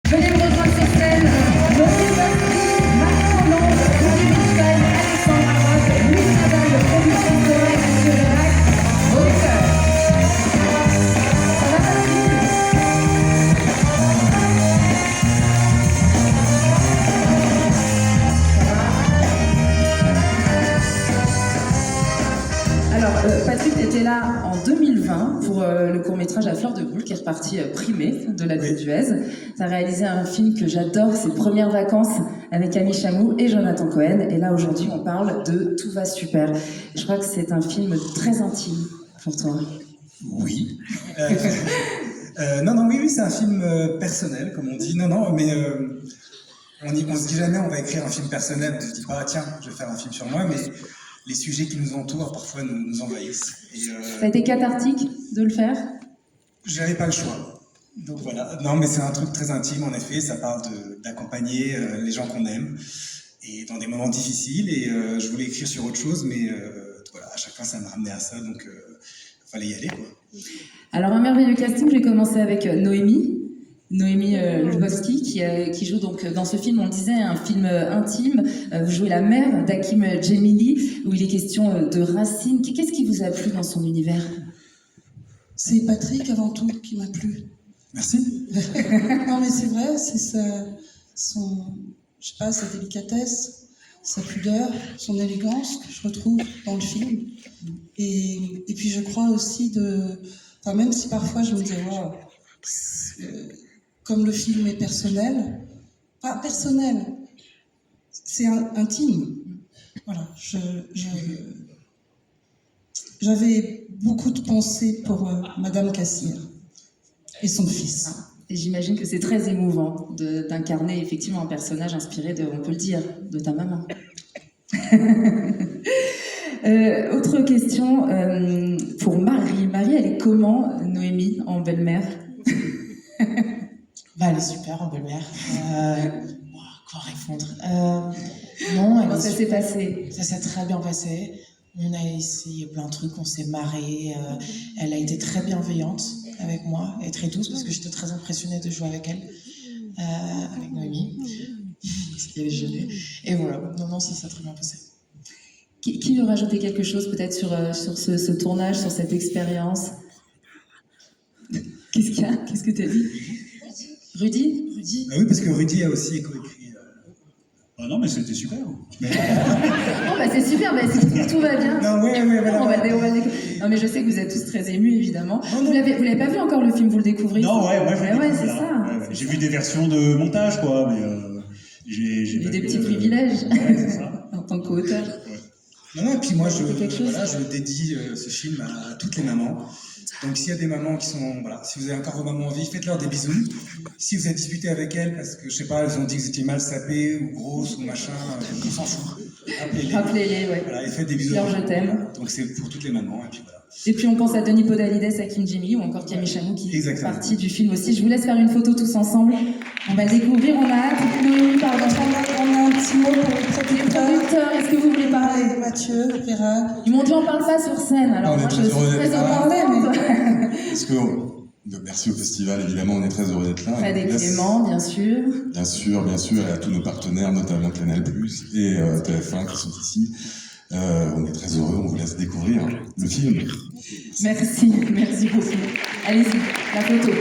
Venez me rejoindre sur scène. Noémie Bosky, Marc Hollande, Louis Wittstein, Alexandre Arras, Louis Nadal, production sonore, Mathieu Lerac, auditeur. Ça va Patrick? Alors, Patrick était là en 2020 pour le court-métrage à Fleur de Boule qui est reparti primé de la Duèze. Tu as réalisé un film que j'adore, c'est Premières vacances avec Camille Chamou et Jonathan Cohen. Et là, aujourd'hui, on parle de Tout va super. Je crois que c'est un film très intime pour toi. Oui. Oui, c'est un film personnel, comme on dit. Non, mais on se dit jamais on va écrire un film personnel. On se dit pas, tiens, je vais faire un film sur moi, mais les sujets qui nous entourent parfois nous envahissent. Ça a été cathartique de le faire? J'avais pas le choix. Donc voilà. Non, mais c'est un truc très intime, en effet. Ça parle d'accompagner les gens qu'on aime et dans des moments difficiles. Et je voulais écrire sur autre chose, mais voilà, à chaque fois, ça me ramenait à ça. Donc, il fallait y aller, quoi. Alors, un merveilleux casting. J'ai commencé avec Noémie Lubowski, qui joue donc dans ce film, on le disait, un film intime. Vous jouez la mère d'Hakim Djemili, où il est question de racines. Qu'est-ce qui vous a plu dans son univers? C'est Patrick avant tout qui m'a plu. Merci. Non mais c'est vrai, c'est sa délicatesse, sa pudeur, son élégance que je retrouve dans le film. Et puis je crois aussi même si parfois je me disais, wow, comme le film est personnel, pas personnel, c'est intime. Voilà, j'avais beaucoup de pensées pour Madame Cassière et son fils. Et j'imagine que c'est très émouvant d'incarner effectivement un personnage inspiré de, on peut le dire, de ta maman. Autre question pour Marie. Marie, elle est comment, Noémie, en belle-mère? Elle est super en belle-mère. Quoi répondre? Non, Comment ça s'est passé? Ça s'est très bien passé. On a essayé plein de trucs, on s'est marré. Elle a été très bienveillante avec moi et très douce parce que j'étais très impressionnée de jouer avec elle, avec Noémie, parce qu'elle est gênée. Et voilà, non, ça s'est très bien passé. Qui veut rajouter quelque chose peut-être sur ce tournage, sur cette expérience? Qu'est-ce qu'il y a? Qu'est-ce que tu as dit? Rudy? Oui, parce que Rudy a aussi coécrit. Non, mais c'était super. Bon, c'est super, tout va bien. Non, voilà. On va non, mais je sais que vous êtes tous très émus, évidemment. Vous l'avez pas vu encore le film, vous le découvrez? Non, ouais, c'est ça. Ouais. J'ai vu des versions de montage, quoi, mais j'ai des petits privilèges. Ouais, c'est ça. En tant qu'auteur. Ouais. Non, et puis moi, je dédie ce film à toutes les mamans. Donc s'il y a des mamans qui sont, si vous avez encore vos mamans en vie, faites-leur des bisous. Si vous êtes disputé avec elles parce que, je sais pas, elles ont dit que vous étiez mal sapées ou grosses ou machin, on s'en fout. Rappelez-les, ouais. Voilà, et faites des bisous. Je t'aime. Donc c'est pour toutes les mamans, et puis voilà. Et puis on pense à Denis Podalides, Hakim Djemili ou encore Camille Chamou qui fait partie du film aussi. Je vous laisse faire une photo tous ensemble. On va le découvrir, on a hâte. On a un petit mot pour les producteurs. Est-ce que vous voulez parler? Mathieu, Vera. Ils m'ont dit on parle pas sur scène, alors moi je suis très heureuse. Parce que merci au festival, évidemment, on est très heureux d'être là. Fred et Clément, bien sûr. Bien sûr, et à tous nos partenaires, notamment Canal+, et TF1 qui sont ici. On est très heureux, on vous laisse découvrir le film. Merci beaucoup. Allez-y, la photo.